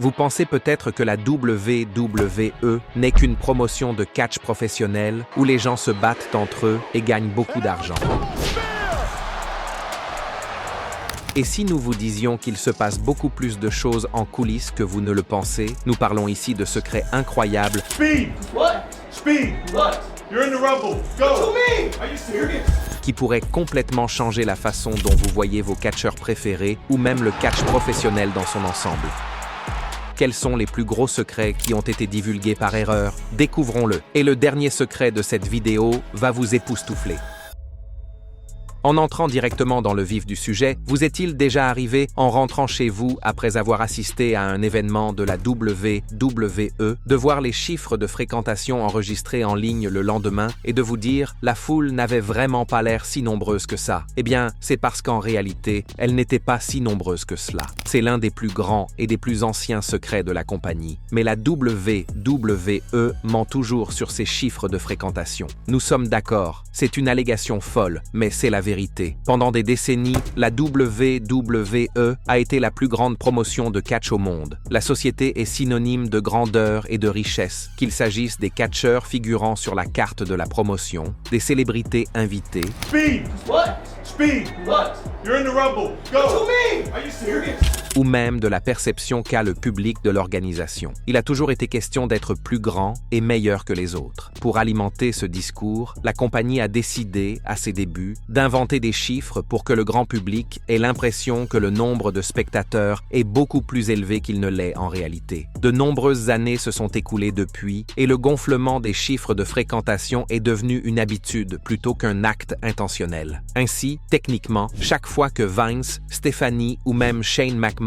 Vous pensez peut-être que la WWE n'est qu'une promotion de catch professionnel où les gens se battent entre eux et gagnent beaucoup d'argent. Et si nous vous disions qu'il se passe beaucoup plus de choses en coulisses que vous ne le pensez, nous parlons ici de secrets incroyables. Speed! What? Speed! What? You're in the Rumble. Go! What you mean? Are you serious? Qui pourraient complètement changer la façon dont vous voyez vos catcheurs préférés ou même le catch professionnel dans son ensemble. Quels sont les plus gros secrets qui ont été divulgués par erreur? Découvrons-le. Et le dernier secret de cette vidéo va vous époustoufler. En entrant directement dans le vif du sujet, vous est-il déjà arrivé, en rentrant chez vous après avoir assisté à un événement de la WWE, de voir les chiffres de fréquentation enregistrés en ligne le lendemain et de vous dire « la foule n'avait vraiment pas l'air si nombreuse que ça ». Eh bien, c'est parce qu'en réalité, elle n'était pas si nombreuse que cela. C'est l'un des plus grands et des plus anciens secrets de la compagnie. Mais la WWE ment toujours sur ses chiffres de fréquentation. Nous sommes d'accord, c'est une allégation folle, mais c'est la vérité. Pendant des décennies, la WWE a été la plus grande promotion de catch au monde. La société est synonyme de grandeur et de richesse, qu'il s'agisse des catcheurs figurant sur la carte de la promotion, des célébrités invitées. Speed! What? Speed! What? You're in the Rumble. Go! What you mean? Are you serious? Ou même de la perception qu'a le public de l'organisation. Il a toujours été question d'être plus grand et meilleur que les autres. Pour alimenter ce discours, la compagnie a décidé, à ses débuts, d'inventer des chiffres pour que le grand public ait l'impression que le nombre de spectateurs est beaucoup plus élevé qu'il ne l'est en réalité. De nombreuses années se sont écoulées depuis et le gonflement des chiffres de fréquentation est devenu une habitude plutôt qu'un acte intentionnel. Ainsi, techniquement, chaque fois que Vince, Stephanie ou même Shane McMahon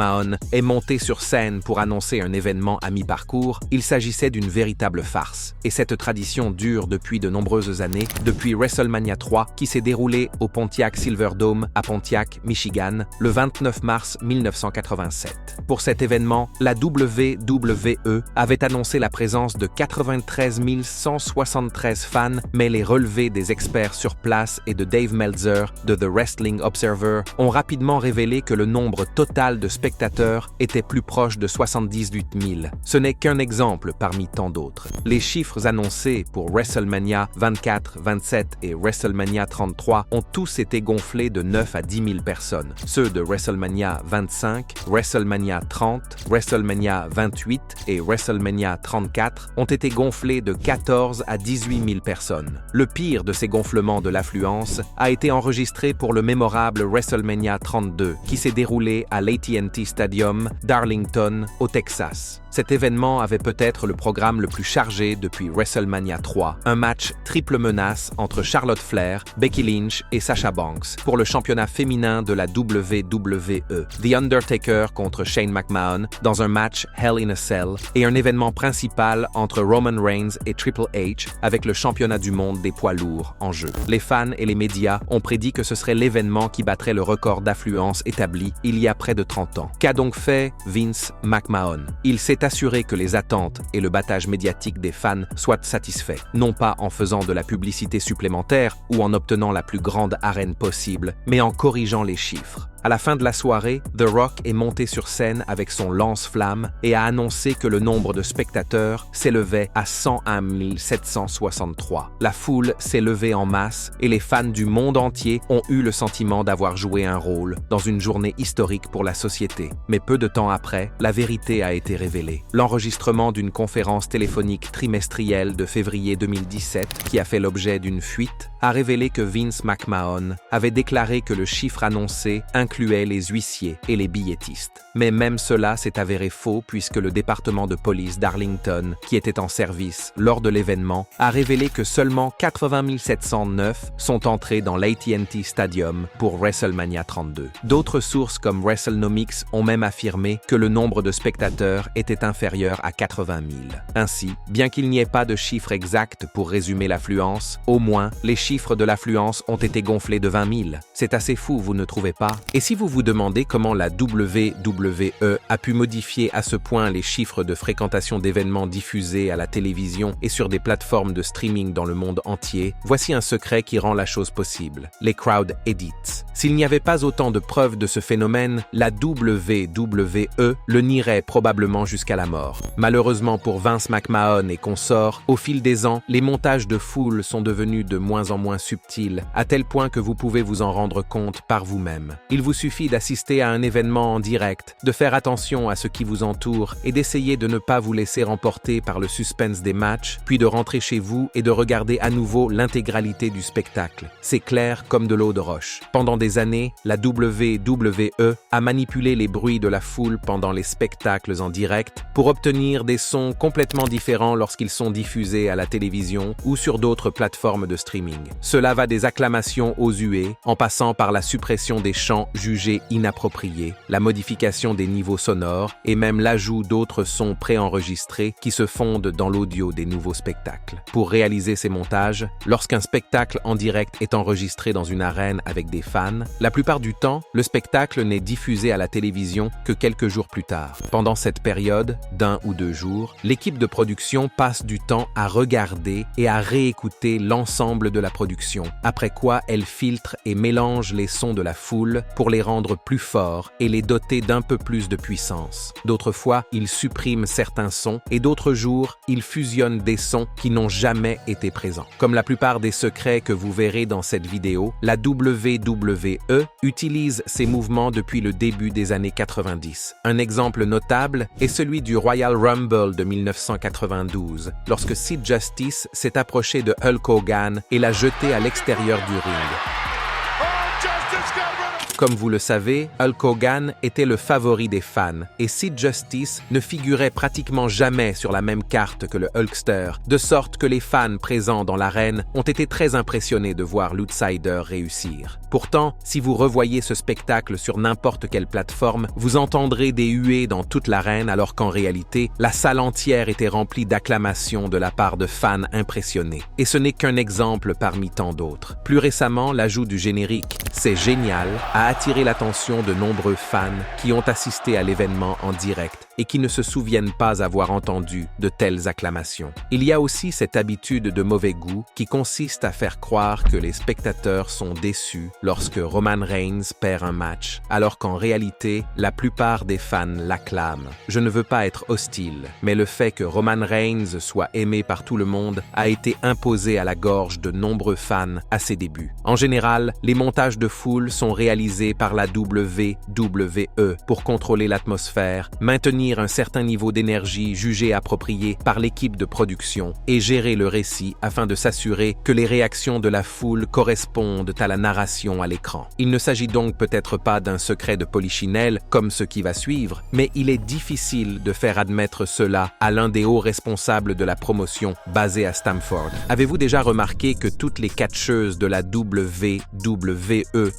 est monté sur scène pour annoncer un événement à mi-parcours, il s'agissait d'une véritable farce. Et cette tradition dure depuis de nombreuses années, depuis WrestleMania 3 qui s'est déroulé au Pontiac Silverdome à Pontiac, Michigan, le 29 mars 1987. Pour cet événement, la WWE avait annoncé la présence de 93 173 fans, mais les relevés des experts sur place et de Dave Meltzer de The Wrestling Observer ont rapidement révélé que le nombre total de spectateurs était plus proche de 78 000. Ce n'est qu'un exemple parmi tant d'autres. Les chiffres annoncés pour WrestleMania 24, 27 et WrestleMania 33 ont tous été gonflés de 9 à 10 000 personnes. Ceux de WrestleMania 25, WrestleMania 30, WrestleMania 28 et WrestleMania 34 ont été gonflés de 14 à 18 000 personnes. Le pire de ces gonflements de l'affluence a été enregistré pour le mémorable WrestleMania 32 qui s'est déroulé à l'AT&T Stadium d'Arlington, au Texas. Cet événement avait peut-être le programme le plus chargé depuis WrestleMania 3, un match triple menace entre Charlotte Flair, Becky Lynch et Sasha Banks pour le championnat féminin de la WWE, The Undertaker contre Shane McMahon dans un match Hell in a Cell et un événement principal entre Roman Reigns et Triple H avec le championnat du monde des poids lourds en jeu. Les fans et les médias ont prédit que ce serait l'événement qui battrait le record d'affluence établi il y a près de 30 ans. Qu'a donc fait Vince McMahon? Il s'est assuré que les attentes et le battage médiatique des fans soient satisfaits, non pas en faisant de la publicité supplémentaire ou en obtenant la plus grande arène possible, mais en corrigeant les chiffres. À la fin de la soirée, The Rock est monté sur scène avec son lance-flamme et a annoncé que le nombre de spectateurs s'élevait à 101 763. La foule s'est levée en masse et les fans du monde entier ont eu le sentiment d'avoir joué un rôle dans une journée historique pour la société. Mais peu de temps après, la vérité a été révélée. L'enregistrement d'une conférence téléphonique trimestrielle de février 2017, qui a fait l'objet d'une fuite, a révélé que Vince McMahon avait déclaré que le chiffre annoncé incluait les huissiers et les billettistes. Mais même cela s'est avéré faux puisque le département de police d'Arlington, qui était en service lors de l'événement, a révélé que seulement 80 709 sont entrés dans l'AT&T Stadium pour WrestleMania 32. D'autres sources comme WrestleNomics ont même affirmé que le nombre de spectateurs était inférieur à 80 000. Ainsi, bien qu'il n'y ait pas de chiffre exact pour résumer l'affluence, au moins les chiffres de l'affluence ont été gonflés de 20 000. C'est assez fou, vous ne trouvez pas? Et si vous vous demandez comment la WWE a pu modifier à ce point les chiffres de fréquentation d'événements diffusés à la télévision et sur des plateformes de streaming dans le monde entier, voici un secret qui rend la chose possible: les crowd edits. S'il n'y avait pas autant de preuves de ce phénomène, la WWE le nierait probablement jusqu'à la mort. Malheureusement pour Vince McMahon et consorts, au fil des ans, les montages de foule sont devenus de moins en moins subtils, à tel point que vous pouvez vous en rendre compte par vous-même. Il vous suffit d'assister à un événement en direct, de faire attention à ce qui vous entoure et d'essayer de ne pas vous laisser emporter par le suspense des matchs, puis de rentrer chez vous et de regarder à nouveau l'intégralité du spectacle. C'est clair comme de l'eau de roche. Pendant des années, la WWE a manipulé les bruits de la foule pendant les spectacles en direct pour obtenir des sons complètement différents lorsqu'ils sont diffusés à la télévision ou sur d'autres plateformes de streaming. Cela va des acclamations aux huées, en passant par la suppression des chants jugés inappropriés, la modification des niveaux sonores et même l'ajout d'autres sons préenregistrés qui se fondent dans l'audio des nouveaux spectacles. Pour réaliser ces montages, lorsqu'un spectacle en direct est enregistré dans une arène avec des fans, la plupart du temps, le spectacle n'est diffusé à la télévision que quelques jours plus tard. Pendant cette période, d'1 ou 2 jours, l'équipe de production passe du temps à regarder et à réécouter l'ensemble de la production, après quoi elle filtre et mélange les sons de la foule pour les rendre plus forts et les doter d'un peu plus de puissance. D'autres fois, ils suppriment certains sons et d'autres jours, ils fusionnent des sons qui n'ont jamais été présents. Comme la plupart des secrets que vous verrez dans cette vidéo, la WWE utilise ces mouvements depuis le début des années 90. Un exemple notable est celui du Royal Rumble de 1992, lorsque Sid Justice s'est approché de Hulk Hogan et l'a jeté à l'extérieur du ring. Comme vous le savez, Hulk Hogan était le favori des fans et Sid Justice ne figurait pratiquement jamais sur la même carte que le Hulkster, de sorte que les fans présents dans l'arène ont été très impressionnés de voir l'outsider réussir. Pourtant, si vous revoyez ce spectacle sur n'importe quelle plateforme, vous entendrez des huées dans toute l'arène alors qu'en réalité, la salle entière était remplie d'acclamations de la part de fans impressionnés. Et ce n'est qu'un exemple parmi tant d'autres. Plus récemment, l'ajout du générique « C'est génial » a attiré l'attention de nombreux fans qui ont assisté à l'événement en direct et qui ne se souviennent pas avoir entendu de telles acclamations. Il y a aussi cette habitude de mauvais goût qui consiste à faire croire que les spectateurs sont déçus lorsque Roman Reigns perd un match, alors qu'en réalité, la plupart des fans l'acclament. Je ne veux pas être hostile, mais le fait que Roman Reigns soit aimé par tout le monde a été imposé à la gorge de nombreux fans à ses débuts. En général, les montages de foule sont réalisés par la WWE pour contrôler l'atmosphère, maintenir un certain niveau d'énergie jugé approprié par l'équipe de production et gérer le récit afin de s'assurer que les réactions de la foule correspondent à la narration à l'écran. Il ne s'agit donc peut-être pas d'un secret de polichinelle comme ce qui va suivre, mais il est difficile de faire admettre cela à l'un des hauts responsables de la promotion basé à Stamford. Avez-vous déjà remarqué que toutes les catcheuses de la WWE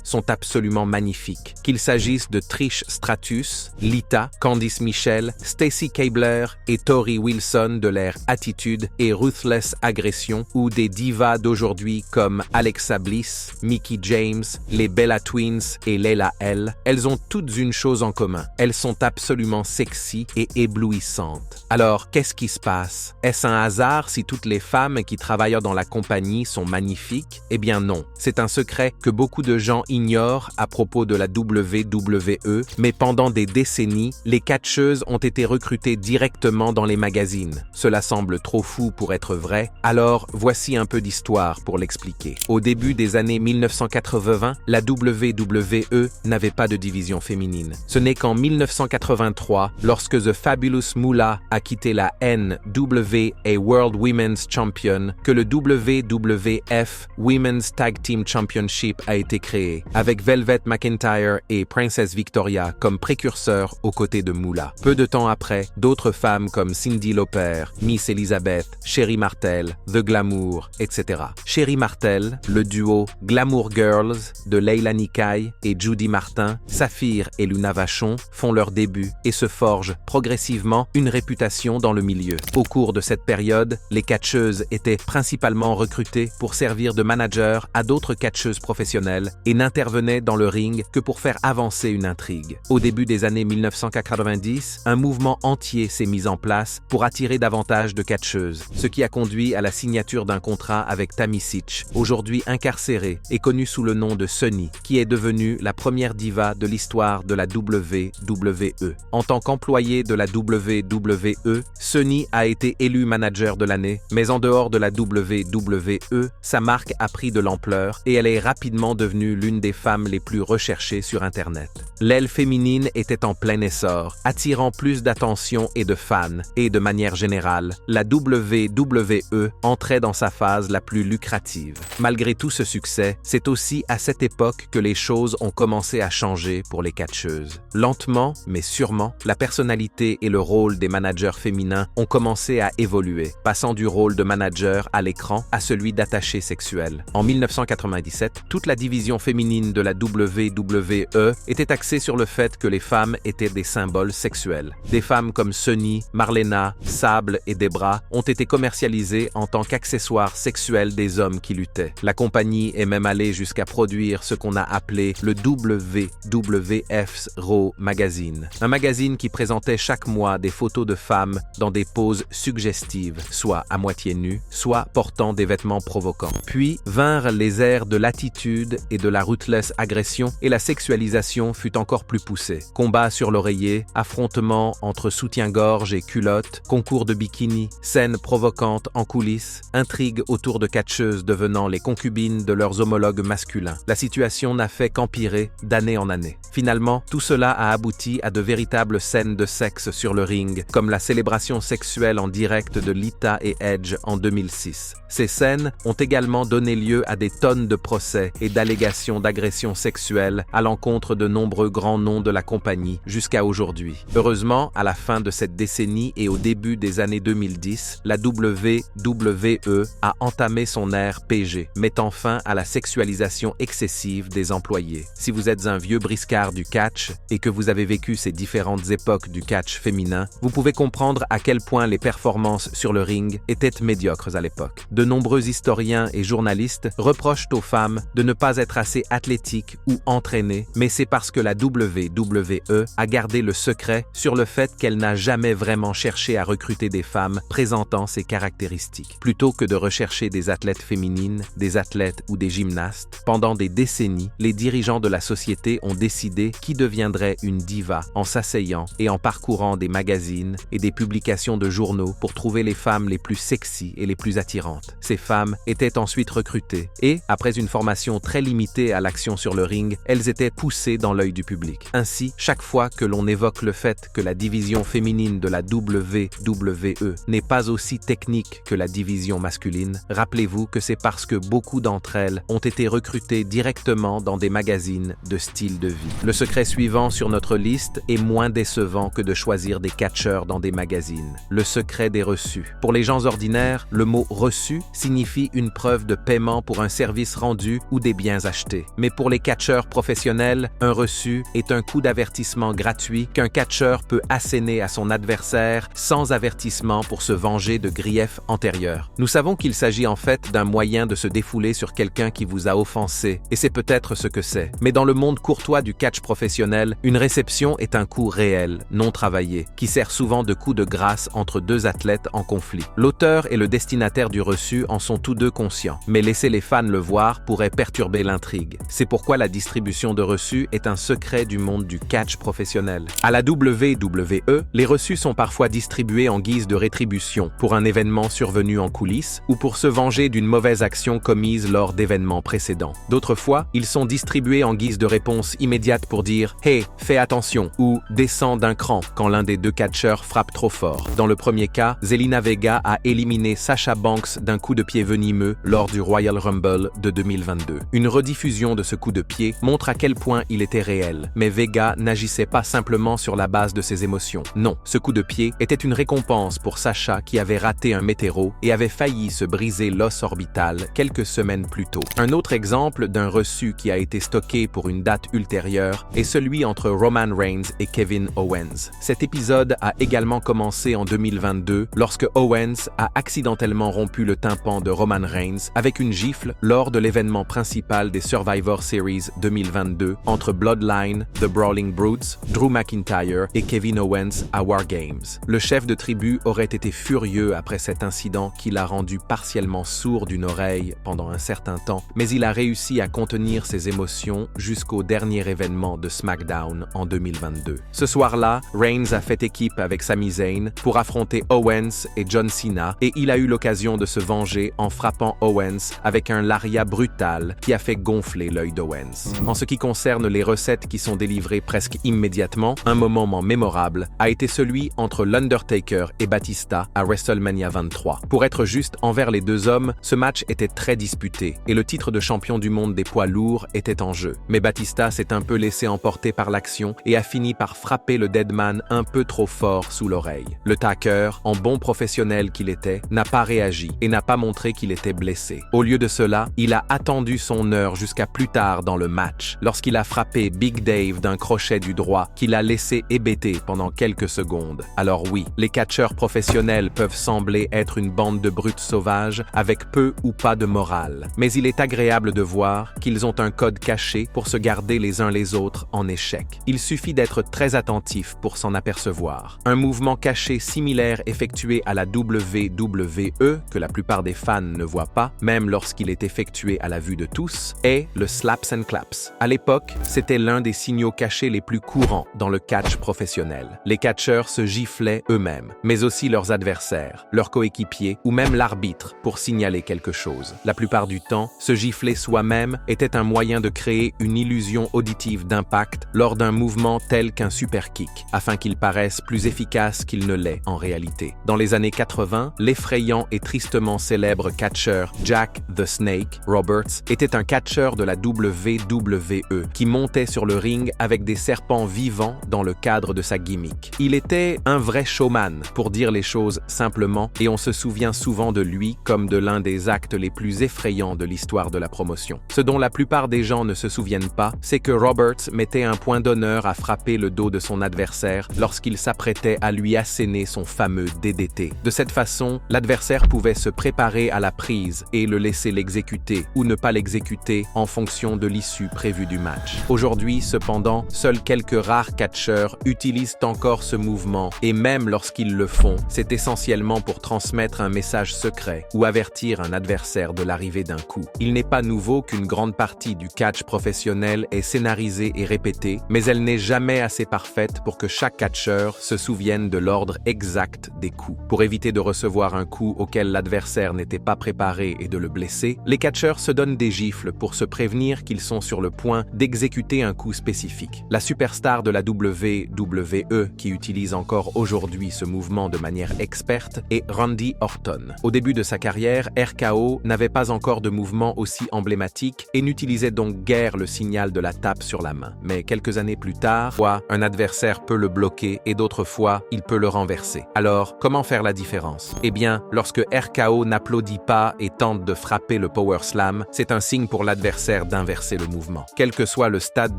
sont absolument magnifiques, qu'il s'agisse de Trish Stratus, Lita, Candice Michelle, Stacy Keibler et Tori Wilson de l'ère Attitude et Ruthless Aggression, ou des divas d'aujourd'hui comme Alexa Bliss, Mickie James, les Bella Twins et Layla L. Elles ont toutes une chose en commun. Elles sont absolument sexy et éblouissantes. Alors, qu'est-ce qui se passe? Est-ce un hasard si toutes les femmes qui travaillent dans la compagnie sont magnifiques? Eh bien non. C'est un secret que beaucoup de gens ignorent à propos de la WWE, mais pendant des décennies, les catcheuses ont été recrutées directement dans les magazines. Cela semble trop fou pour être vrai, alors voici un peu d'histoire pour l'expliquer. Au début des années 1980, la WWE n'avait pas de division féminine. Ce n'est qu'en 1983, lorsque The Fabulous Moolah a quitté la NWA World Women's Champion, que le WWF Women's Tag Team Championship a été créé, avec Velvet McIntyre et Princess Victoria comme précurseurs aux côtés de Moolah. Peu de temps après, d'autres femmes comme Cyndi Lauper, Miss Elizabeth, Sherry Martel, The Glamour, etc. Sherry Martel, le duo Glamour Girls de Leilani Kai et Judy Martin, Saphir et Luna Vachon font leur début et se forgent progressivement une réputation dans le milieu. Au cours de cette période, les catcheuses étaient principalement recrutées pour servir de manager à d'autres catcheuses professionnelles et n'intervenaient dans le ring que pour faire avancer une intrigue. Au début des années 1990, un mouvement entier s'est mis en place pour attirer davantage de catcheuses, ce qui a conduit à la signature d'un contrat avec Tammy Sytch, aujourd'hui incarcérée et connue sous le nom de Sunny, qui est devenue la première diva de l'histoire de la WWE. En tant qu'employée de la WWE, Sunny a été élue manager de l'année, mais en dehors de la WWE, sa marque a pris de l'ampleur et elle est rapidement devenue l'une des femmes les plus recherchées sur Internet. L'aile féminine était en plein essor, attirant plus d'attention et de fans, et de manière générale, la WWE entrait dans sa phase la plus lucrative. Malgré tout ce succès, c'est aussi à cette époque que les choses ont commencé à changer pour les catcheuses. Lentement, mais sûrement, la personnalité et le rôle des managers féminins ont commencé à évoluer, passant du rôle de manager à l'écran à celui d'attaché sexuel. En 1997, toute la division féminine de la WWE était axée sur le fait que les femmes étaient des symboles sexuels. Des femmes comme Sunny, Marlena, Sable et Debra ont été commercialisées en tant qu'accessoires sexuels des hommes qui luttaient. La compagnie est même allée jusqu'à produire ce qu'on a appelé le WWF's Raw Magazine, un magazine qui présentait chaque mois des photos de femmes dans des poses suggestives, soit à moitié nues, soit portant des vêtements provoquants. Puis vinrent les airs de l'attitude et de la ruthless agression et la sexualisation fut encore plus poussée. Combats sur l'oreiller, affrontements entre soutien-gorge et culottes, concours de bikini, scènes provocantes en coulisses, intrigues autour de catcheuses devenant les concubines de leurs homologues masculins. La situation n'a fait qu'empirer d'année en année. Finalement, tout cela a abouti à de véritables scènes de sexe sur le ring, comme la célébration sexuelle en direct de Lita et Edge en 2006. Ces scènes ont également donné lieu à des tonnes de procès et d'allégations d'agressions sexuelles à l'encontre de nombreux grands noms de la compagnie jusqu'à aujourd'hui. Heureusement, à la fin de cette décennie et au début des années 2010, la WWE a entamé son ère PG, mettant fin à la sexualisation excessive des employés. Si vous êtes un vieux briscard du catch et que vous avez vécu ces différentes époques du catch féminin, vous pouvez comprendre à quel point les performances sur le ring étaient médiocres à l'époque. De nombreux historiens et journalistes reprochent aux femmes de ne pas être assez athlétiques ou entraînées, mais c'est parce que la WWE a gardé le secret sur le fait qu'elle n'a jamais vraiment cherché à recruter des femmes présentant ces caractéristiques. Plutôt que de rechercher des athlètes féminines, des athlètes ou des gymnastes, pendant des décennies, les dirigeants de la société ont décidé qui deviendrait une diva en s'asseyant et en parcourant des magazines et des publications de journaux pour trouver les femmes les plus sexy et les plus attirantes. Ces femmes étaient ensuite recrutées et, après une formation très limitée à l'action sur le ring, elles étaient poussées dans l'œil du public. Ainsi, chaque fois que l'on évoque le fait que la division féminine de la WWE n'est pas aussi technique que la division masculine, rappelez-vous que c'est parce que beaucoup d'entre elles ont été recrutées directement dans des magazines de style de vie. Le secret suivant sur notre liste est moins décevant que de choisir des catcheurs dans des magazines. Le secret des reçus. Pour les gens ordinaires, le mot « reçu » signifie une preuve de paiement pour un service rendu ou des biens achetés. Mais pour les catcheurs professionnels, un reçu est un coup d'avertissement gratuit qu'un catcheur peut asséner à son adversaire sans avertissement pour se venger de griefs antérieurs. Nous savons qu'il s'agit en fait d'un moyen de se défouler sur quelqu'un qui vous a offensé, et c'est peut-être ce que c'est. Mais dans le monde courtois du catch professionnel, une réception est un coup réel, non travaillé, qui sert souvent de coup de grâce entre deux athlètes en conflit. L'auteur et le destinataire du reçu en sont tous deux conscients, mais laisser les fans le voir pourrait perturber l'intrigue. C'est pourquoi la distribution de reçus est un secret du monde du catch professionnel. À la WWE, les reçus sont parfois distribués en guise de rétribution pour un événement survenu en coulisses ou pour se venger d'une mauvaise action commise lors d'événements précédents. D'autres fois, ils sont distribués en guise de réponse immédiate pour dire « Hey, fais attention » ou « Descends d'un cran » quand l'un des deux catcheurs frappe trop fort. Dans le premier cas, Zelina Vega a éliminé Sasha Banks d'un coup de pied venimeux lors du Royal Rumble de 2022. Une rediffusion de ce coup de pied montre à quel point il était réel, mais Vega n'agissait pas simplement sur la base de ses émotions. Non, ce coup de pied était une récompense pour Sasha qui avait raté un météro et avait failli se briser l'os orbital quelques semaines plus tôt. Un autre exemple d'un reçu qui a été stocké pour une date ultérieure est celui entre Roman Reigns et Kevin Owens. Cet épisode a également commencé en 2022 lorsque Owens a accidentellement rompu le tympan de Roman Reigns avec une gifle lors de l'événement principal des Survivor Series 2022 entre Bloodline, The Brawling Brutes, Drew McIntyre et Kevin Owens à War Games. Le chef de tribu aurait été furieux après cet incident qui l'a rendu partiellement sourd d'une oreille pendant un certain temps, mais il a réussi à contenir ses émotions jusqu'au dernier événement de SmackDown en 2022. Ce soir-là, Reigns a fait équipe avec Sami Zayn pour affronter Owens et John Cena et il a eu l'occasion de se venger en frappant Owens avec un lariat brutal qui a fait gonfler l'œil d'Owens. En ce qui concerne les recettes qui sont délivrées presque immédiatement, un moment mémorable a été celui entre l'Undertaker et Batista à WrestleMania 23. Pour être juste envers les deux hommes, ce match était très disputé et le titre de champion du monde des poids lourds était en jeu. Mais Batista s'est un peu laissé emporter par l'action et a fini par frapper le Deadman un peu trop fort sous l'oreille. Le Taker, en bon professionnel qu'il était, n'a pas réagi et n'a pas montré qu'il était blessé. Au lieu de cela, il a attendu son heure jusqu'à plus tard dans le match, lorsqu'il a frappé Big Dave d'un crochet du droit qu'il a laissé hébéter pendant quelques secondes. Alors oui, les catcheurs professionnels peuvent sembler être une bande de brutes sauvages avec peu ou pas de morale, mais il est agréable de voir qu'ils ont un code caché pour se garder les uns les autres en échec. Il suffit d'être très attentif pour s'en apercevoir. Un mouvement caché similaire effectué à la WWE, que la plupart des fans ne voient pas, même lorsqu'il est effectué à la vue de tous, est le Slaps and Claps. À l'époque, c'était l'un des signaux cachés les plus courants dans le catch professionnel. Les catcheurs se giflaient eux-mêmes, mais aussi leurs adversaires, leurs coéquipiers ou même l'arbitre pour signaler quelque chose. La plupart du temps, se gifler soi-même était un moyen de créer une illusion auditive d'impact lors d'un mouvement tel qu'un super kick, afin qu'il paraisse plus efficace qu'il ne l'est en réalité. Dans les années 80, l'effrayant et tristement célèbre catcheur Jack the Snake Roberts était un catcheur de la WWE qui montait sur le ring avec des serpents vivants dans le cadre de sa gimmick. Il était un vrai showman, pour dire les choses simplement, et on se souvient souvent de lui comme de l'un des actes les plus effrayants de l'histoire de la promotion. Ce dont la plupart des gens ne se souviennent pas, c'est que Roberts mettait un point d'honneur à frapper le dos de son adversaire lorsqu'il s'apprêtait à lui asséner son fameux DDT. De cette façon, l'adversaire pouvait se préparer à la prise et le laisser l'exécuter ou ne pas l'exécuter en fonction de l'issue prévue du match. Aujourd'hui, cependant, seuls quelques rares catcheurs utilisent encore ce mouvement et même lorsqu'ils le font, c'est essentiellement pour transmettre un message secret ou avertir un adversaire de l'arrivée d'un coup. Il n'est pas nouveau qu'une grande partie du catch professionnel est scénarisée et répétée, mais elle n'est jamais assez parfaite pour que chaque catcheur se souvienne de l'ordre exact des coups. Pour éviter de recevoir un coup auquel l'adversaire n'était pas préparé et de le blesser, les catcheurs se donnent des gifles pour se prévenir qu'ils sont sur le point d'exécuter un coup spécifique. La superstar de la WWE, qui utilise encore aujourd'hui ce mouvement de manière experte, est Randy Orton. Au début de sa carrière, RKO n'avait pas encore de mouvement aussi emblématique et n'utilisait donc guère le signal de la tape sur la main. Mais quelques années plus tard, un adversaire peut le bloquer et d'autres fois, il peut le renverser. Alors, comment faire la différence? Eh bien, lorsque RKO n'applaudit pas et tente de frapper le Power Slam, c'est un signe pour l'adversaire d'inverser le mouvement. Quel que soit le stade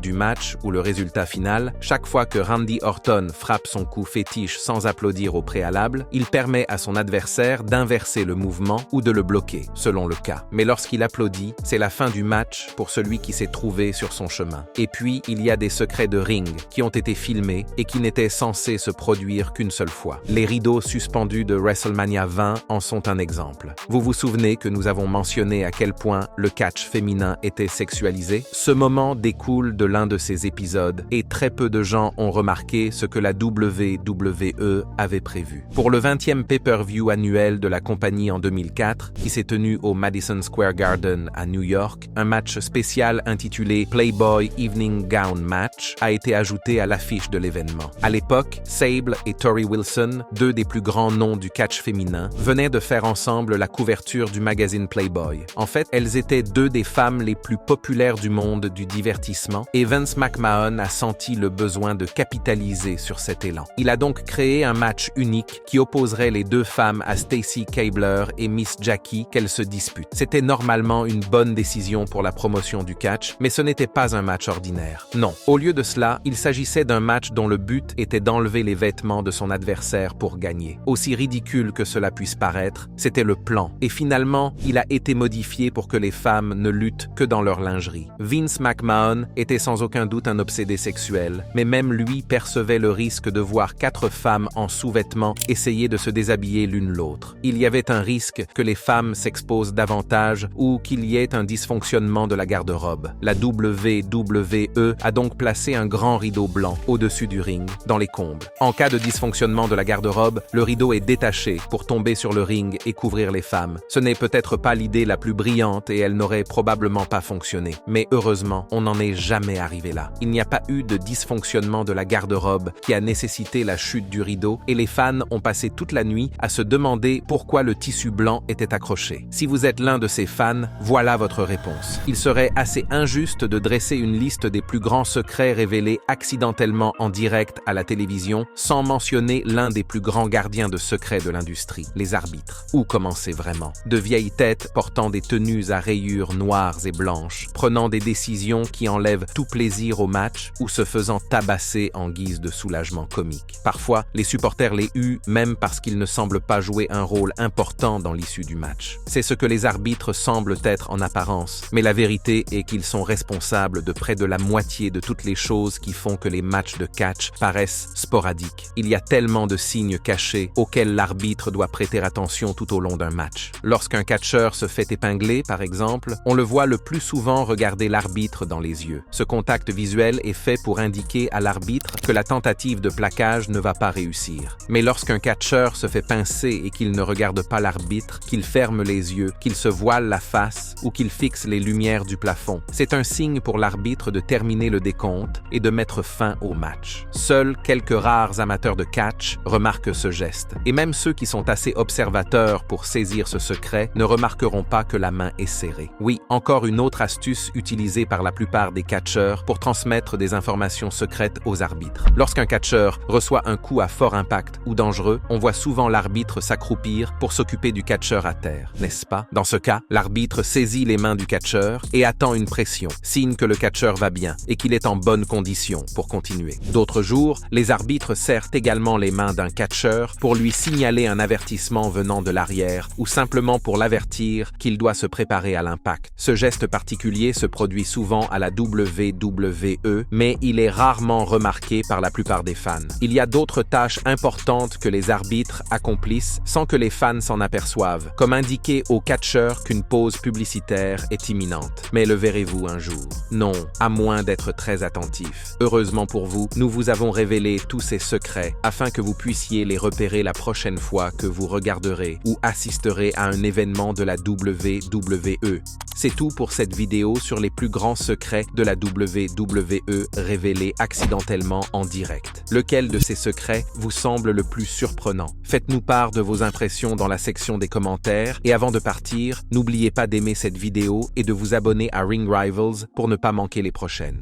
du match ou le résultat final, chaque fois que Randy Orton frappe son coup fétiche sans applaudir au préalable, il permet à son adversaire d'inverser le mouvement ou de le bloquer, selon le cas. Mais lorsqu'il applaudit, c'est la fin du match pour celui qui s'est trouvé sur son chemin. Et puis, il y a des secrets de ring qui ont été filmés et qui n'étaient censés se produire qu'une seule fois. Les rideaux suspendus de WrestleMania 20 en sont un exemple. Vous vous souvenez que nous avons mentionné à quel point le catch féminin était sexualisé? Ce moment découle de l'un de ces épisodes et très peu de gens ont remarqué ce que la WWE avait prévu. Pour le 20e pay-per-view annuel de la compagnie en 2004, qui s'est tenu au Madison Square Garden à New York, un match spécial intitulé Playboy Evening Gown Match a été ajouté à l'affiche de l'événement. À l'époque, Sable et Tori Wilson, deux des plus grands noms du catch féminin, venaient de faire ensemble la couverture du magazine Playboy. En fait, elles étaient deux des femmes les plus populaires du monde du divertissement et Vince McMahon a senti le besoin de capitaliser capitaliser sur cet élan. Il a donc créé un match unique qui opposerait les deux femmes à Stacy Keibler et Miss Jackie qu'elles se disputent. C'était normalement une bonne décision pour la promotion du catch, mais ce n'était pas un match ordinaire. Non, au lieu de cela, il s'agissait d'un match dont le but était d'enlever les vêtements de son adversaire pour gagner. Aussi ridicule que cela puisse paraître, c'était le plan. Et finalement, il a été modifié pour que les femmes ne luttent que dans leur lingerie. Vince McMahon était sans aucun doute un obsédé sexuel, mais même lui percevait le risque de voir 4 femmes en sous-vêtements essayer de se déshabiller l'une l'autre. Il y avait un risque que les femmes s'exposent davantage ou qu'il y ait un dysfonctionnement de la garde-robe. La WWE a donc placé un grand rideau blanc au-dessus du ring, dans les combles. En cas de dysfonctionnement de la garde-robe, le rideau est détaché pour tomber sur le ring et couvrir les femmes. Ce n'est peut-être pas l'idée la plus brillante et elle n'aurait probablement pas fonctionné. Mais heureusement, on n'en est jamais arrivé là. Il n'y a pas eu de dysfonctionnement de la garde-robe qui a nécessité la chute du rideau et les fans ont passé toute la nuit à se demander pourquoi le tissu blanc était accroché. Si vous êtes l'un de ces fans, voilà votre réponse. Il serait assez injuste de dresser une liste des plus grands secrets révélés accidentellement en direct à la télévision sans mentionner l'un des plus grands gardiens de secrets de l'industrie, les arbitres. Où commencer vraiment? De vieilles têtes portant des tenues à rayures noires et blanches, prenant des décisions qui enlèvent tout plaisir au match ou se faisant tabasser en guise de soulagement comique. Parfois, les supporters les huent même parce qu'ils ne semblent pas jouer un rôle important dans l'issue du match. C'est ce que les arbitres semblent être en apparence, mais la vérité est qu'ils sont responsables de près de la moitié de toutes les choses qui font que les matchs de catch paraissent sporadiques. Il y a tellement de signes cachés auxquels l'arbitre doit prêter attention tout au long d'un match. Lorsqu'un catcheur se fait épingler, par exemple, on le voit le plus souvent regarder l'arbitre dans les yeux. Ce contact visuel est fait pour indiquer à l'arbitre que la tentative de plaquage ne va pas réussir. Mais lorsqu'un catcheur se fait pincer et qu'il ne regarde pas l'arbitre, qu'il ferme les yeux, qu'il se voile la face ou qu'il fixe les lumières du plafond, c'est un signe pour l'arbitre de terminer le décompte et de mettre fin au match. Seuls quelques rares amateurs de catch remarquent ce geste. Et même ceux qui sont assez observateurs pour saisir ce secret ne remarqueront pas que la main est serrée. Oui, encore une autre astuce utilisée par la plupart des catcheurs pour transmettre des informations secrètes aux arbitres. Lorsqu'un catcheur reçoit un coup à fort impact ou dangereux, on voit souvent l'arbitre s'accroupir pour s'occuper du catcheur à terre, n'est-ce pas? Dans ce cas, l'arbitre saisit les mains du catcheur et attend une pression, signe que le catcheur va bien et qu'il est en bonne condition pour continuer. D'autres jours, les arbitres serrent également les mains d'un catcheur pour lui signaler un avertissement venant de l'arrière ou simplement pour l'avertir qu'il doit se préparer à l'impact. Ce geste particulier se produit souvent à la WWE, mais il est rarement remarqué par la plupart des fans. Il y a d'autres tâches importantes que les arbitres accomplissent sans que les fans s'en aperçoivent, comme indiquer aux catcheurs qu'une pause publicitaire est imminente. Mais le verrez-vous un jour? Non, à moins d'être très attentif. Heureusement pour vous, nous vous avons révélé tous ces secrets afin que vous puissiez les repérer la prochaine fois que vous regarderez ou assisterez à un événement de la WWE. C'est tout pour cette vidéo sur les plus grands secrets de la WWE révélés accidentellement en direct. Lequel de ces secrets vous semble le plus surprenant? Faites-nous part de vos impressions dans la section des commentaires et avant de partir, n'oubliez pas d'aimer cette vidéo et de vous abonner à Ring Rivals pour ne pas manquer les prochaines.